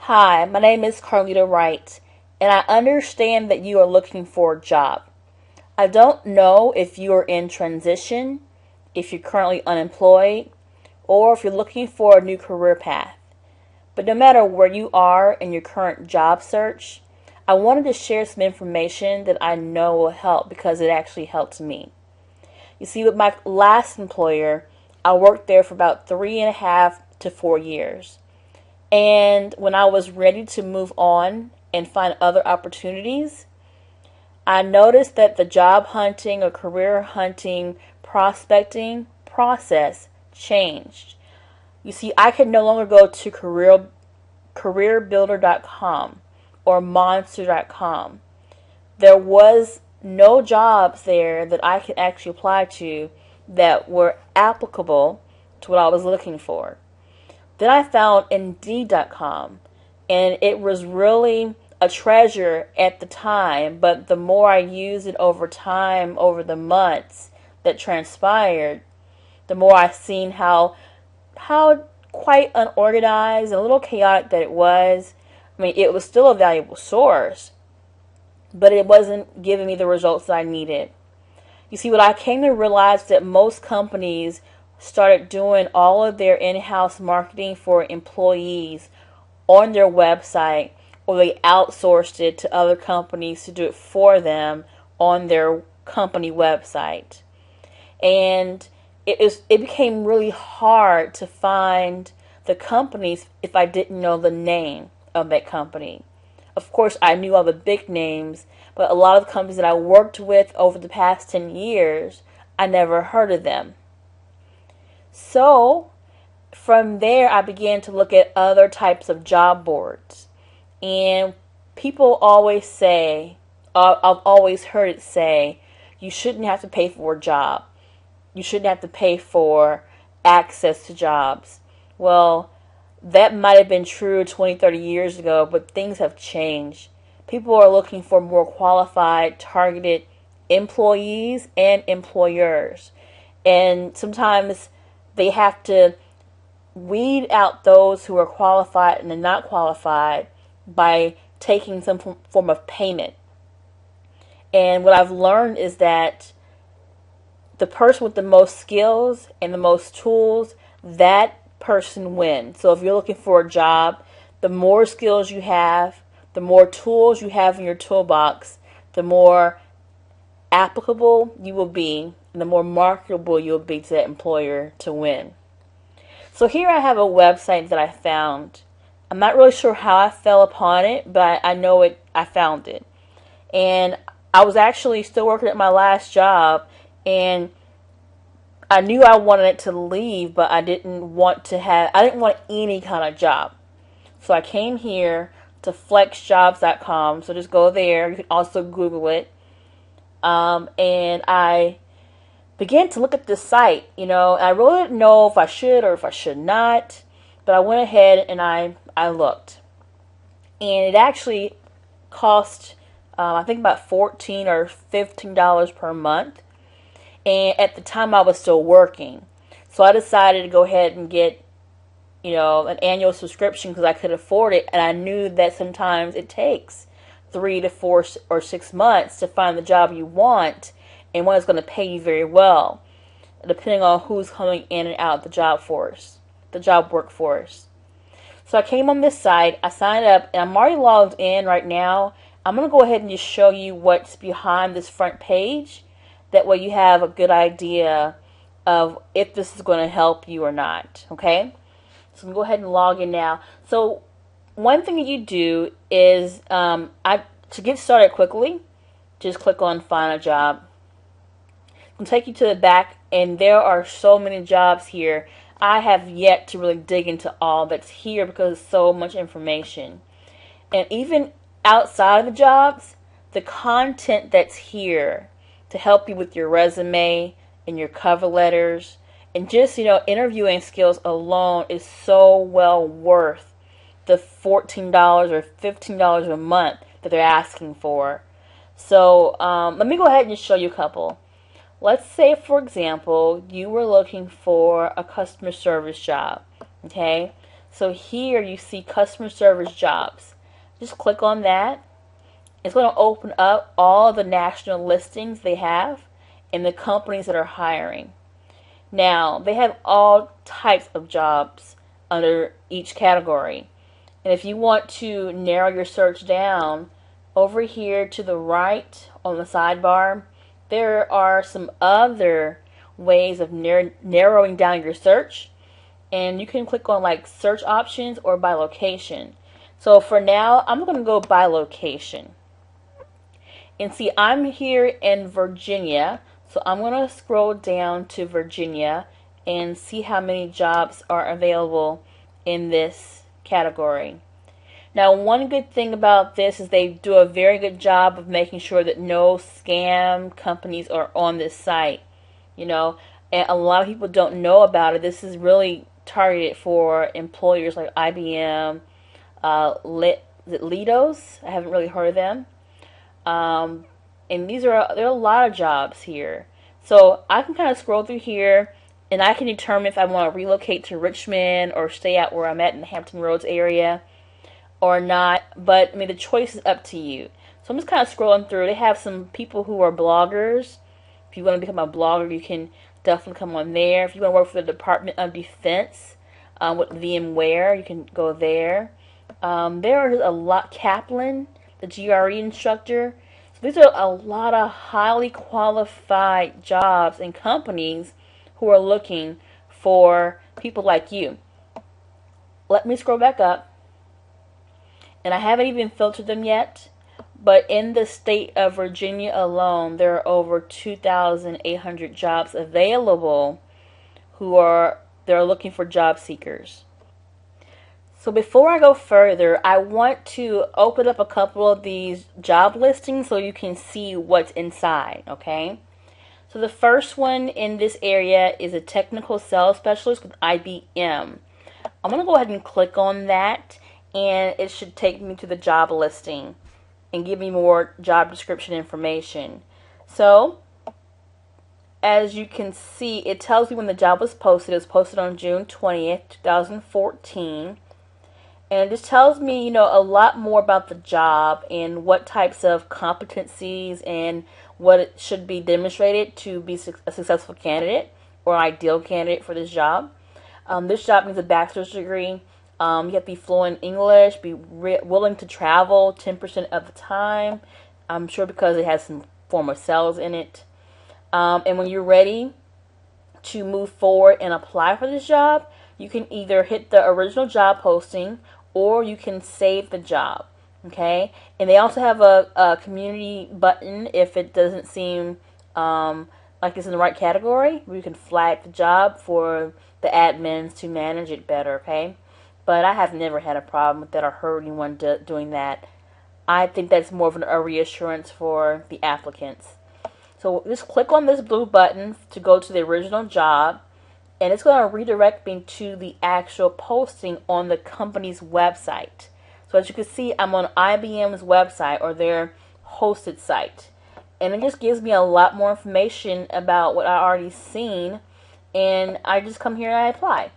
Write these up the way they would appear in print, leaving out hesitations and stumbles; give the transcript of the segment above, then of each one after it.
Hi, my name is Carlita Wright, and I understand that you are looking for a job. I don't know if you are in transition, if you're currently unemployed, or if you're looking for a new career path. But no matter where you are in your current job search, I wanted to share some information that I know will help because it actually helped me. You see, with my last employer, I worked there for about 3.5 to 4 years. And when I was ready to move on and find other opportunities, I noticed that the job hunting or career hunting prospecting process changed. You see, I could no longer go to careerbuilder.com or monster.com. There was no jobs there that I could actually apply to that were applicable to what I was looking for. Then I found Indeed.com, and it was really a treasure at the time, but the more I used it over time, over the months that transpired, the more I seen how quite unorganized and a little chaotic that it was. I mean, it was still a valuable source, but it wasn't giving me the results that I needed. You see, what I came to realize that most companies started doing all of their in-house marketing for employees on their website, or they outsourced it to other companies to do it for them on their company website. And it became really hard to find the companies if I didn't know the name of that company. Of course, I knew all the big names, but a lot of the companies that I worked with over the past 10 years, I never heard of them. So, from there, I began to look at other types of job boards. And people always say, I've always heard it say, you shouldn't have to pay for a job. You shouldn't have to pay for access to jobs. Well, that might have been true 20, 30 years ago, but things have changed. People are looking for more qualified, targeted employees and employers. And sometimes they have to weed out those who are qualified and not qualified by taking some form of payment. And what I've learned is that the person with the most skills and the most tools, that person wins. So if you're looking for a job, the more skills you have, the more tools you have in your toolbox, the more applicable you will be, and the more marketable you'll be to that employer to win. So here I have a website that I found. I'm not really sure how I fell upon it, but I know I found it. And I was actually still working at my last job, and I knew I wanted it to leave, but I didn't want any kind of job. So I came here to flexjobs.com. So just go there. You can also Google it. And I began to look at this site. I really didn't know if I should or if I should not, but I went ahead and I looked. And it actually cost, I think about $14 or $15 per month. And at the time I was still working. So I decided to go ahead and get, an annual subscription because I could afford it. And I knew that sometimes it takes 3 to 4 or 6 months to find the job you want and one that's going to pay you very well, depending on who's coming in and out of the job workforce. So I came on this site, I signed up, and I'm already logged in right now. I'm going to go ahead and just show you what's behind this front page. That way you have a good idea of if this is going to help you or not. Okay? So I'm going to go ahead and log in now. So one thing that you do is, to get started quickly, just click on Find a Job. It'll take you to the back, and there are so many jobs here. I have yet to really dig into all that's here because there's so much information. And even outside of the jobs, the content that's here to help you with your resume and your cover letters and just, interviewing skills alone is so well worth the $14 or $15 a month that they're asking for. So let me go ahead and just show you a couple. Let's say, for example, you were looking for a customer service job. Okay, So here you see customer service jobs. Just click on that. It's going to open up all the national listings they have and the companies that are hiring. Now, they have all types of jobs under each category. And if you want to narrow your search down, over here to the right on the sidebar, there are some other ways of narrowing down your search. And you can click on like search options or by location. So for now, I'm going to go by location. And see, I'm here in Virginia, so I'm going to scroll down to Virginia and see how many jobs are available in this category. Now, one good thing about this is they do a very good job of making sure that no scam companies are on this site. And a lot of people don't know about it. This is really targeted for employers like IBM, Leidos. I haven't really heard of them. And there are a lot of jobs here. So I can kind of scroll through here and I can determine if I want to relocate to Richmond or stay out where I'm at in the Hampton Roads area or not. But I mean, the choice is up to you. So I'm just kind of scrolling through. They have some people who are bloggers. If you want to become a blogger, you can definitely come on there. If you want to work for the Department of Defense with VMware, you can go there. There is a lot. Kaplan, the GRE instructor. So these are a lot of highly qualified jobs and companies who are looking for people like you. Let me scroll back up. And I haven't even filtered them yet. But in the state of Virginia alone, there are over 2,800 jobs available they're looking for job seekers. So before I go further, I want to open up a couple of these job listings so you can see what's inside, okay? So the first one in this area is a technical sales specialist with IBM. I'm going to go ahead and click on that, and it should take me to the job listing and give me more job description information. So, as you can see, it tells me when the job was posted. It was posted on June 20th, 2014. And it just tells me, a lot more about the job and what types of competencies and what it should be demonstrated to be a successful candidate or ideal candidate for this job. This job needs a bachelor's degree. You have to be fluent in English, be willing to travel 10% of the time. I'm sure because it has some form of sales in it. And when you're ready to move forward and apply for this job, you can either hit the original job posting or you can save the job, okay? And they also have a community button if it doesn't seem like it's in the right category, where you can flag the job for the admins to manage it better, okay? But I have never had a problem with that or heard anyone doing that. I think that's more of a reassurance for the applicants. So just click on this blue button to go to the original job. And it's going to redirect me to the actual posting on the company's website. So as you can see, I'm on IBM's website or their hosted site. And it just gives me a lot more information about what I already seen. And I just come here and I apply.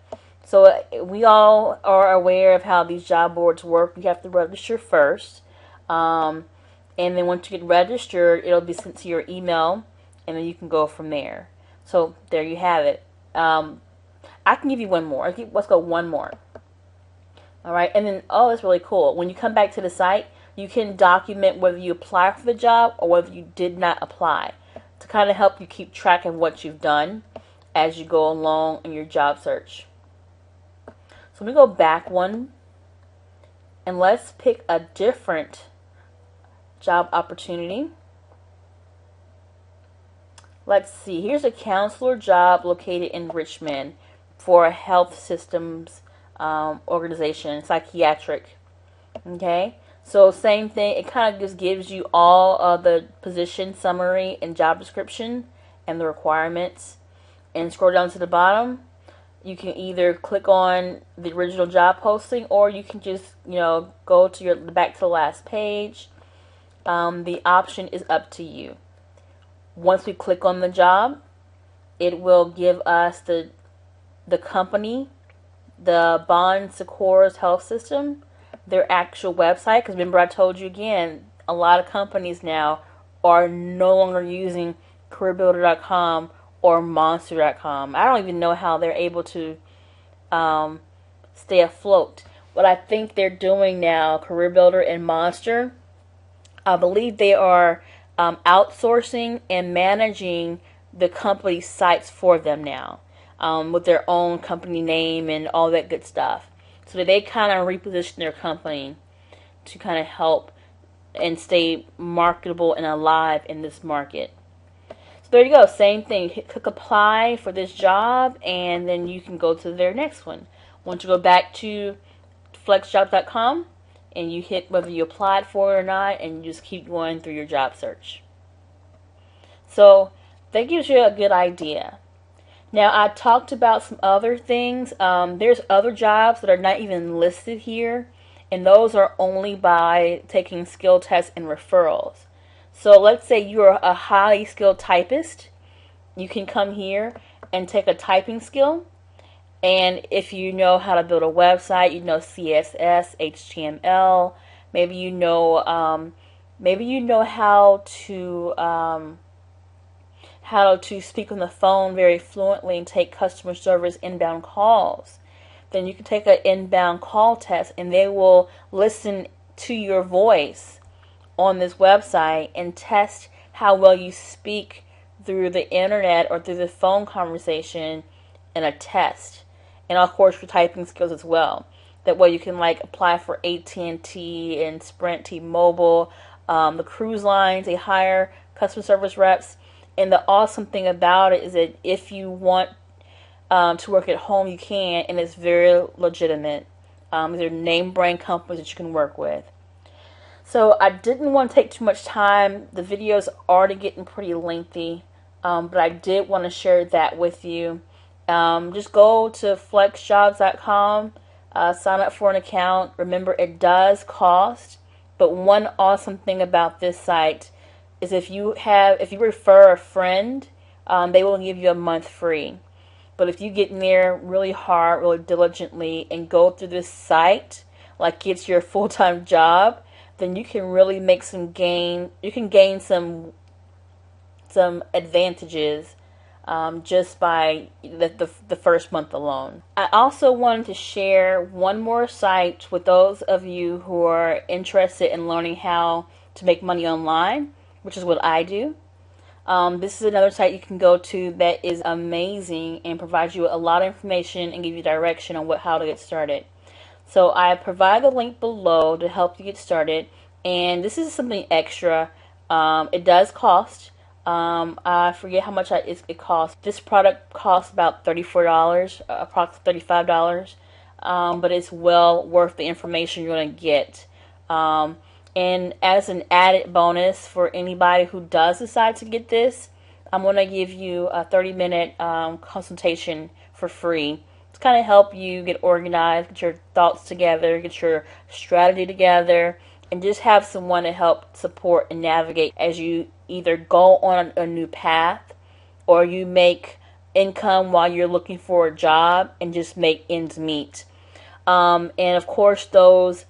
So we all are aware of how these job boards work. You have to register first. And then once you get registered, it'll be sent to your email. And then you can go from there. So there you have it. I can give you one more. Let's go one more. All right, and then, oh, that's really cool. When you come back to the site, you can document whether you apply for the job or whether you did not apply to kind of help you keep track of what you've done as you go along in your job search. So let me go back one, and let's pick a different job opportunity. Let's see. Here's a counselor job located in Richmond for a health systems organization, psychiatric. Okay, so same thing. It kind of just gives you all of the position summary and job description and the requirements. And scroll down to the bottom. You can either click on the original job posting, or you can just go to back to the last page. The option is up to you. Once we click on the job, it will give us the company the Bon Secours Health System, their actual website, because remember I told you again, a lot of companies now are no longer using CareerBuilder.com or Monster.com. I don't even know how they're able to stay afloat. What I think they're doing now, CareerBuilder and Monster, I believe they are outsourcing and managing the company's sites for them now, with their own company name and all that good stuff. So that they kind of reposition their company to kind of help and stay marketable and alive in this market. So there you go, same thing. Click apply for this job, and then you can go to their next one. Once you go back to flexjobs.com, and you hit whether you applied for it or not, and you just keep going through your job search. So that gives you a good idea. Now, I talked about some other things. There's other jobs that are not even listed here, and those are only by taking skill tests and referrals. So let's say you're a highly skilled typist. You can come here and take a typing skill. And if you know how to build a website, you know CSS, HTML, maybe you know how to speak on the phone very fluently and take customer service inbound calls. Then you can take an inbound call test, and they will listen to your voice on this website and test how well you speak through the internet or through the phone conversation in a test. And of course for typing skills as well. That way you can apply for AT&T and Sprint, T-Mobile, the cruise lines. They hire customer service reps. And the awesome thing about it is that if you want to work at home, you can, and it's very legitimate. These are name brand companies that you can work with. So I didn't want to take too much time. The video is already getting pretty lengthy, but I did want to share that with you. Just go to flexjobs.com, sign up for an account. Remember, it does cost, but one awesome thing about this site is if you refer a friend, they will give you a month free. But if you get in there really hard, really diligently, and go through this site like it's your full-time job, then you can really make some gain. You can gain some advantages just by the first month alone. I also wanted to share one more site with those of you who are interested in learning how to make money online, which is what I do. This is another site you can go to that is amazing and provides you a lot of information and give you direction on how to get started. So I provide the link below to help you get started, and this is something extra. It does cost. I forget how much it costs. This product costs about $34, approximately $35, but it's well worth the information you're going to get. And as an added bonus for anybody who does decide to get this, I'm going to give you a 30-minute consultation for free to kind of help you get organized, get your thoughts together, get your strategy together, and just have someone to help support and navigate as you either go on a new path or you make income while you're looking for a job and just make ends meet. And of course, those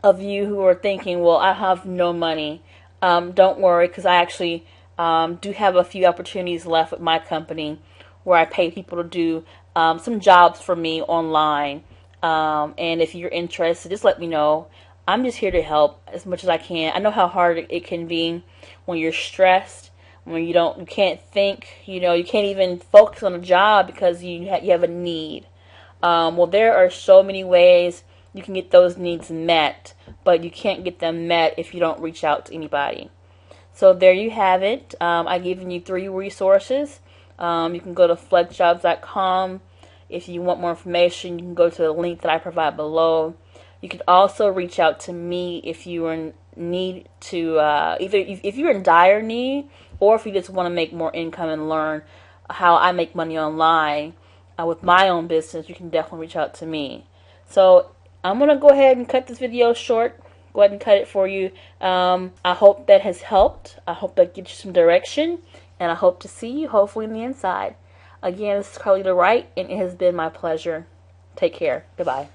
of you who are thinking, well, I have no money, don't worry, because I actually do have a few opportunities left with my company where I pay people to do some jobs for me online. And if you're interested, just let me know. I'm just here to help as much as I can. I know how hard it can be when you're stressed, when you can't think, you can't even focus on a job because you have a need. Well, there are so many ways you can get those needs met, but you can't get them met if you don't reach out to anybody. So there you have it. I've given you 3 resources. You can go to flexjobs.com. If you want more information, you can go to the link that I provide below. You can also reach out to me if you are in need to, either if you're in dire need or if you just want to make more income and learn how I make money online with my own business, you can definitely reach out to me. So I'm going to go ahead and cut this video short. Go ahead and cut it for you. I hope that has helped. I hope that gives you some direction. And I hope to see you hopefully on the inside. Again, this is Carlita Wright, and it has been my pleasure. Take care. Goodbye.